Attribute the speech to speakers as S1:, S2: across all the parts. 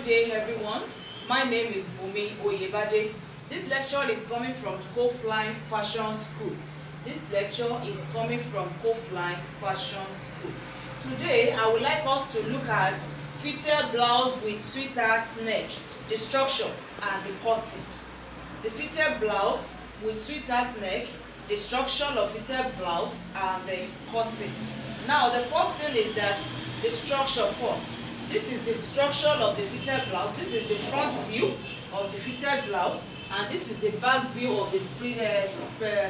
S1: day, everyone. My name is Bumi Oyebade. This lecture is coming from Coastline Fashion School. This lecture is coming from Coastline Fashion School. Today, I would like us to look at fitted blouse with sweetheart neck, the structure and the cutting. The fitted blouse with sweetheart neck, the structure of fitted blouse and the cutting. Now, the first thing is that the structure first. This is the structure of the fitted blouse. This is the front view of the fitted blouse, and this is the back view of the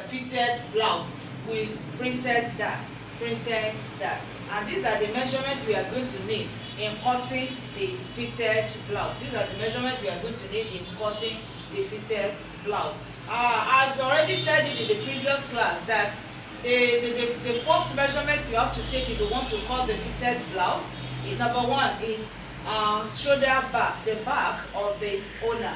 S1: fitted blouse with princess dart. And these are the measurements we are going to need in cutting the fitted blouse. These are the measurements we are going to need in cutting the fitted blouse. I've already said it in the previous class that the first measurement you have to take if you want to cut the fitted blouse is number one is shoulder back, the back of the owner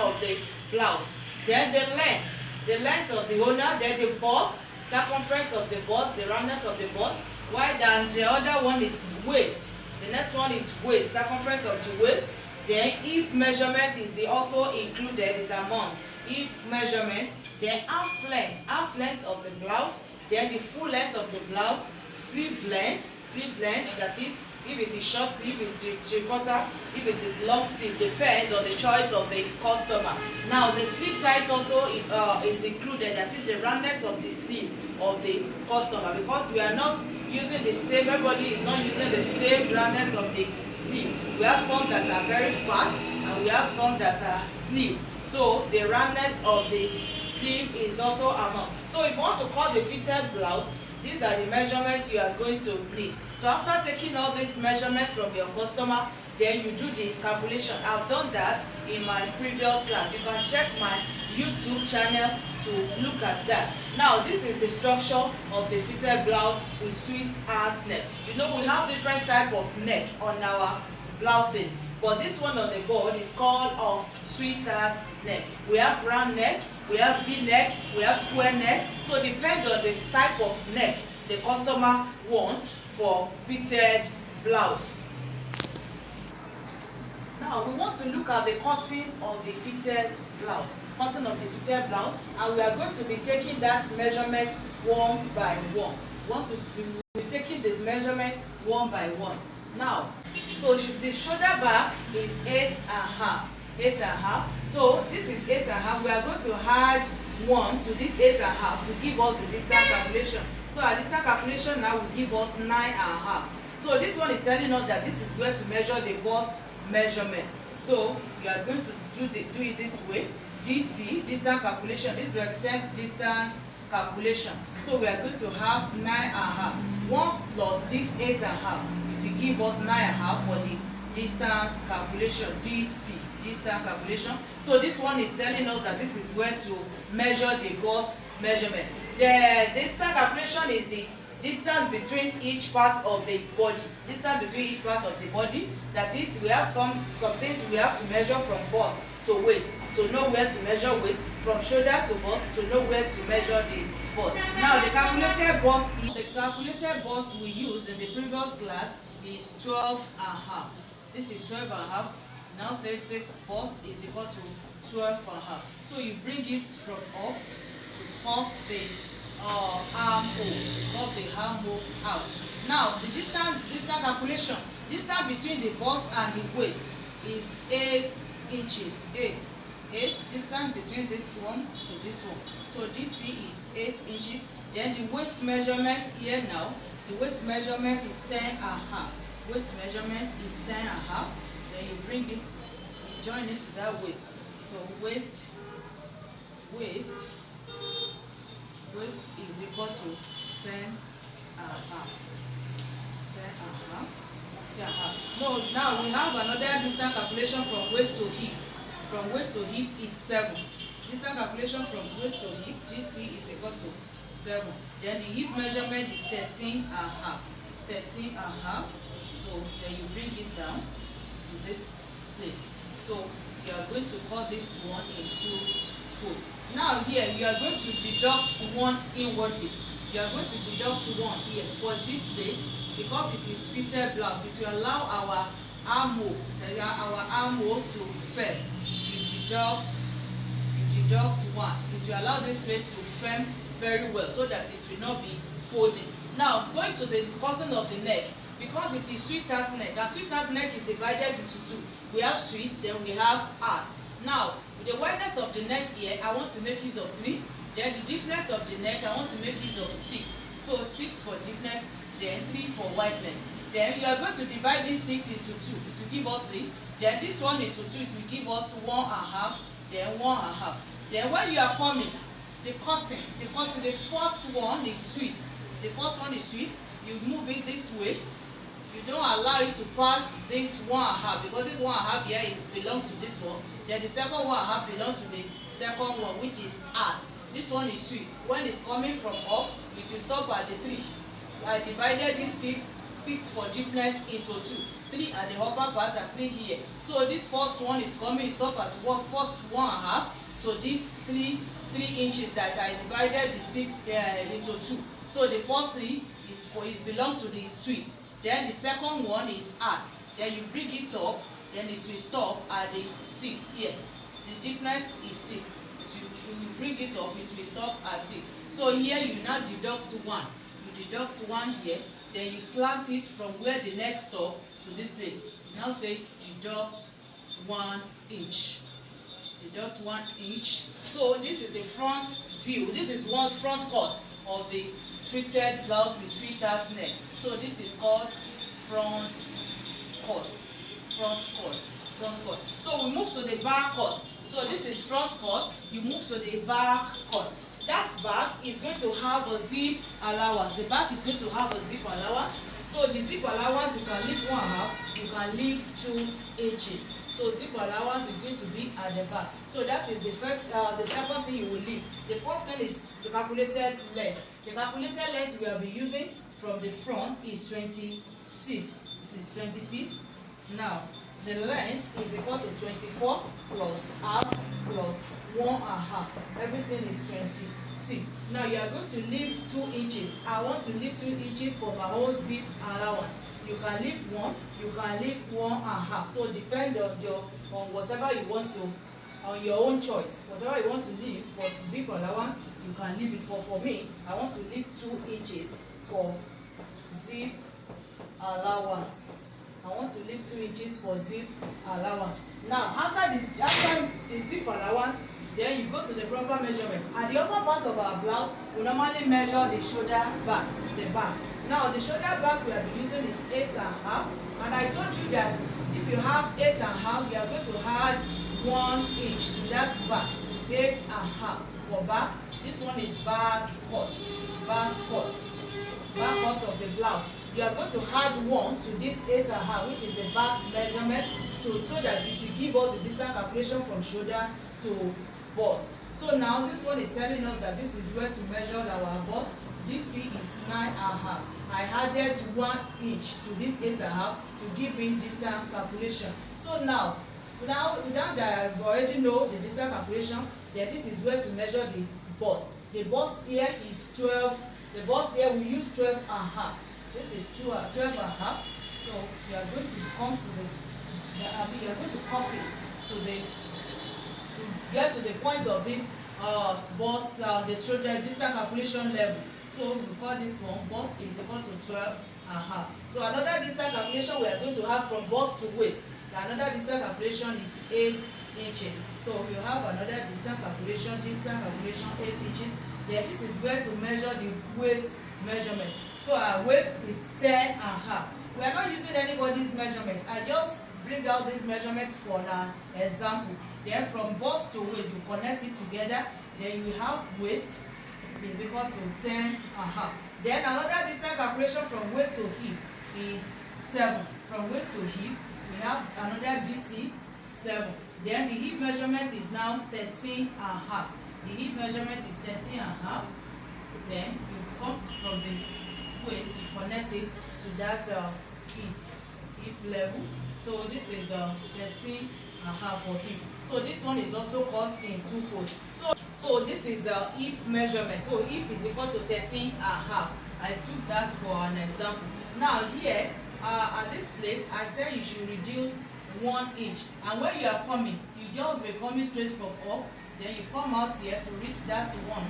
S1: of the blouse. Then the length of the owner, then the bust, circumference of the bust, the roundness of the bust, while then the other one is waist. The next one is waist, circumference of the waist. Then hip measurement is also included, is among hip measurement. Then half length of the blouse. Then the full length of the blouse, sleeve length, that is, if it is short sleeve, if it is three-quarter, if it is long sleeve, depends on the choice of the customer. Now, the sleeve tight also is included, that is the roundness of the sleeve of the customer, because we are not using the same, everybody is not using the same roundness of the sleeve. We have some that are very fat and we have some that are sleeve. So the roundness of the sleeve is also among. So if you want to cut the fitted blouse, these are the measurements you are going to need. So after taking all these measurements from your customer, then you do the calculation. I've done that in my previous class. You can check my YouTube channel to look at that. Now, this is the structure of the fitted blouse with sweetheart neck. You know, we have different type of neck on our blouses, but this one on the board is called of sweetheart neck. We have round neck, we have V neck, we have square neck. So depend on the type of neck the customer wants for fitted blouse. Now we want to look at the cutting of the fitted blouse. Cutting of the fitted blouse, and we are going to be taking that measurement one by one. We want to be taking the measurements one by one. Now, so the shoulder back is 8.5. So this is 8.5. We are going to add 1 to this 8.5 to give us the distance calculation. So our distance calculation now will give us 9.5. So this one is telling us that this is where to measure the bust measurement. So you are going to do it this way. DC, distance calculation. This represents distance calculation. So we are going to have 9.5. 1 plus this 8.5 is to give us 9.5 for the distance calculation. DC, distance calculation. So this one is telling us that this is where to measure the bust measurement. The distance calculation is the distance between each part of the body. Distance between each part of the body. That is, we have some things we have to measure from bust to waist, to know where to measure waist, from shoulder to bust, to know where to measure the bust. Now, the calculated bust we used in the previous class is 12.5. This is 12.5. Now say this bust is equal to 12.5. So you bring it from up to off the armhole out. Now the distance calculation. Distance between the bust and the waist is 8 inches. 8 distance between this one to this one. So DC is 8 inches. Then the waist measurement here now. The waist measurement is 10.5. Waist measurement is 10.5. Then you bring it, you join it to that waist. So waist is equal to 10.5. No, now we have another distance calculation from waist to hip. From waist to hip is 7. Distance calculation from waist to hip, DC is equal to 7. Then the hip measurement is 13.5. So then you bring it down to this place. So you are going to cut this one in 2 folds. Now here you are going to deduct 1 inwardly. You are going to deduct 1 here for this place, because it is fitted blouse. It will allow our armhole, our armhole to firm. You deduct 1. It will allow this place to firm very well so that it will not be folding. Now going to the cutting of the neck, because it is sweetheart neck, and sweetheart neck is divided into two. We have sweet, then we have heart. Now with the wideness of the neck here, I want to make use of 3. Then the deepness of the neck, I want to make use of 6. So 6 for deepness, then 3 for wideness. Then you are going to divide this 6 into 2. It will give us 3. Then this one into 2, it will give us 1.5. Then 1.5. Then when you are coming, the cutting, the first one is sweet. The first one is sweet. You move it this way. You don't allow it to pass this 1.5, because this 1.5 here is belong to this one. Then the second 1.5 belongs to the second one, which is heart. This one is sweet. When it's coming from up, it will stop at the 3. I divided this 6 for deepness into 2. 3 at the upper part and 3 here. So this first one is coming, stop at first 1.5 to this 3 inches that I divided the 6 into 2. So the first 3 is for it belongs to the sweet. Then the second one is heart. Then you bring it up, then it will stop at the 6 here. The deepness is 6. You bring it up, it will stop at 6. So here you now deduct 1. You deduct 1 here, then you slant it from where the neck stop to this place. You now say deduct 1 inch. Deduct 1 inch. So this is the front view. This is one front cut of the fitted blouse with sweetheart neck. So this is called front cut. Front cut. So we move to the back cut. So this is front cut. You move to the back cut. That back is going to have a zip allowance. The back is going to have a zip allowance. So the zip allowance, you can leave 1.5, you can leave 2 inches. So zip allowance is going to be at the back. So that is the first, the second thing you will leave. The first thing is the calculated length. The calculated length we will be using from the front is 26. It's 26. Now the length is equal to 24 plus half plus 1.5. Everything is 26. Now you are going to leave 2 inches. I want to leave 2 inches for my own zip allowance. You can leave 1, you can leave 1.5. So depend on whatever you want to, on your own choice. Whatever you want to leave for zip allowance, you can leave it. For me, I want to leave 2 inches for zip allowance. I want to leave 2 inches for zip allowance. Now, after the zip allowance, then you go to the proper measurements. At the upper part of our blouse, we normally measure the shoulder back, the back. Now, the shoulder back we are using is 8.5, and I told you that if you have 8.5, you are going to add 1 inch to that back. 8.5 for back. This one is back cut. Back cut of the blouse. You are going to add 1 to this 8.5, which is the back measurement, so that it will give us the distance calculation from shoulder to bust. So now this one is telling us that this is where to measure our bust. DC is 9.5. I added 1 inch to this 8.5 to give me distance calculation. So now that I've already know the distance calculation, then this is where to measure the bust. The bust here is 12. The bust here we use 12.5. This is 12.5. So you are going to come to you are going to cuff it to get to the point of this bust, the shoulder distance calculation level. So we call this one bust is equal to 12.5. So another distance calculation we are going to have from bust to waist. Another distance calculation is 8 inches. So we have another distance calculation 8 inches. Then this is where to measure the waist measurement. So our waist is 10.5. We are not using anybody's measurement. I just bring out this measurement for an example. Then from bust to waist, you connect it together. Then you have waist is equal to 10.5. Then another distance calculation from waist to hip is 7. From waist to hip, we have another DC 7. Then the hip measurement is now 13.5. The hip measurement is 13.5. Then you come from the waist, you connect it to that hip level. So this is 13.5 for hip. So this one is also cut in 2 folds. So this is hip measurement. So hip is equal to 13.5. I took that for an example. Now here at this place I said you should reduce 1 inch, and when you are coming, you just be coming straight from up, then you come out here to reach that one,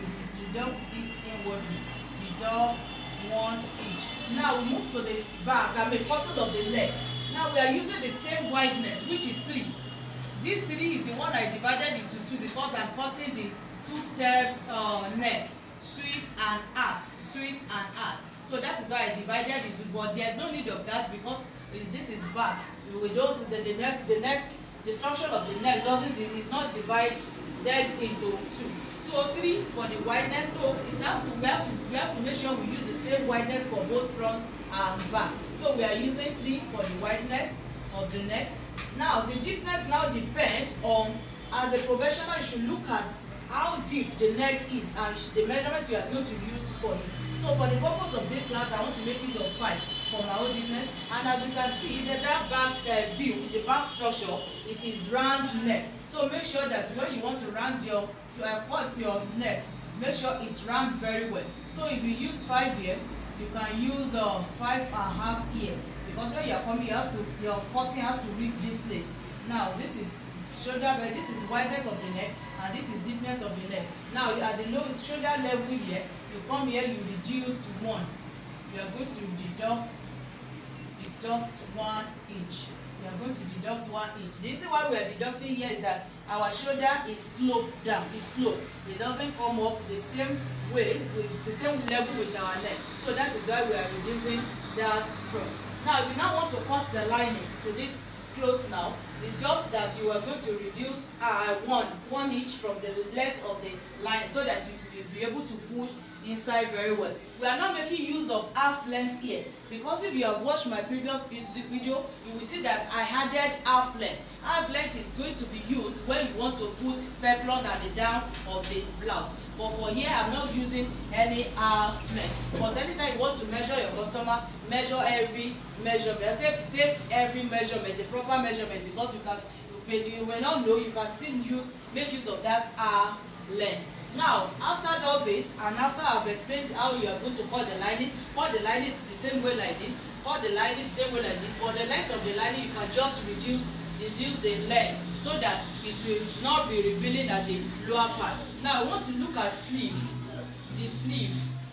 S1: you deduct it inwardly, deduct 1 inch. Now we move to the back, cutting of the leg. Now we are using the same wideness, which is 3. This 3 is the one I divided into 2 because I'm cutting the 2 steps neck, sweet and arch, sweet and arch. So that is why I divided it, but there's no need of that because this is back. We don't the structure of the neck is not divided into 2. So 3 for the wideness. So it has to we have to make sure we use the same wideness for both front and back. So we are using 3 for the wideness of the neck. Now the deepness now depends on, as a professional you should look at how deep the neck is and the measurement you are going to use for it. So for the purpose of this class, I want to make use of 5 for my own deepness. And as you can see, that back view, the back structure, it is round neck. So make sure that when you want to round cut your neck, make sure it's round very well. So if you use 5 here, you can use 5.5 here, because when you are coming, your cutting has to reach this place. Now this is shoulder, this is wideness of the neck, and this is deepness of the neck. Now at the lowest shoulder level here, you come here, you reduce 1. You are going to deduct 1 inch. You are going to deduct 1 inch. The reason why we are deducting here is that our shoulder is sloped down. It's sloped. It doesn't come up the same way, with the same level with our neck. So that is why we are reducing that first. Now, if you now want to cut the lining to this clothes now, it's just that you are going to reduce 1 inch from the length of the line, so that you will be able to push inside very well. We are not making use of half length here, because if you have watched my previous video, you will see that I added half length. Half length is going to be used when you want to put peplon at the down of the blouse. But for here, I'm not using any half length. But anytime you want to measure your customer, measure every measurement. Take every measurement, the proper measurement, because you may not know, you can still make use of that half length. Now, after all this, and after I've explained how you are going to cut the lining the same way like this, cut the lining the same way like this. For the length of the lining, you can just reduce the length, so that it will not be revealing at the lower part. Now, I want to look at the sleeve.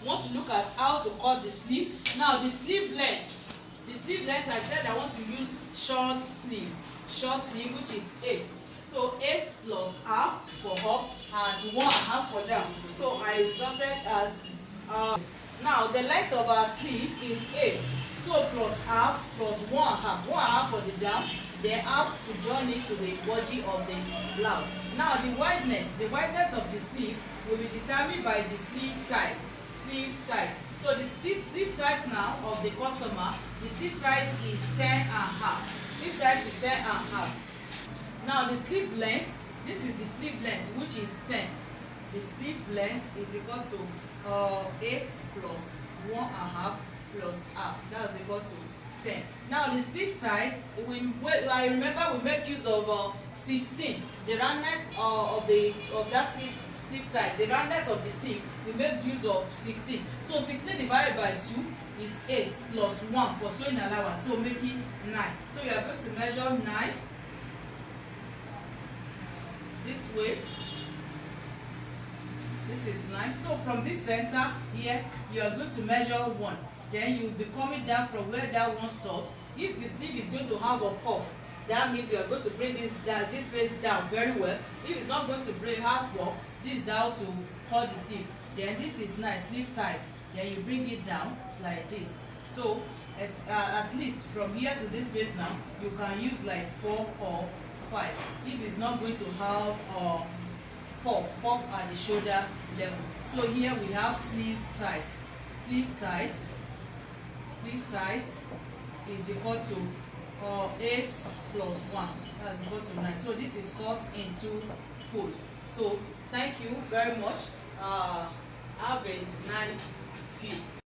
S1: I want to look at how to cut the sleeve. Now, the sleeve length, I said I want to use short sleeve, which is 8. So 8 plus half for up and 1.5 for down. So I resulted as now the length of our sleeve is 8. So plus half plus 1.5. 1.5 for the down, then half to join it to the body of the blouse. Now the wideness of the sleeve will be determined by the sleeve height. So the sleeve height now of the customer, the sleeve height is 10.5. Sleeve height is 10.5. Now the sleeve length, this is the sleeve length, which is 10. The sleeve length is equal to 8 plus 1.5 plus half. That is equal to 10. Now the sleeve height, I remember we make use of 16. The roundness of that sleeve height, the roundness of the sleeve, we make use of 16. So 16 divided by 2 is 8 plus 1 for sewing allowance, so making 9. So you are going to measure 9 this way. This is 9. So from this center here, you are going to measure 1. Then you will be coming down from where that one stops. If the sleeve is going to have a puff, that means you are going to bring this place down very well. If it's not going to have puff, this is how to cut the sleeve. Then this is nice, sleeve tight. Then you bring it down like this. So at least from here to this place now, you can use like 4 or 5. If it's not going to have puff at the shoulder level. So here we have sleeve tight. Sleeve tight is equal to 8 plus 1. That's equal to 9. So this is cut into folds. So thank you very much. Have a nice view.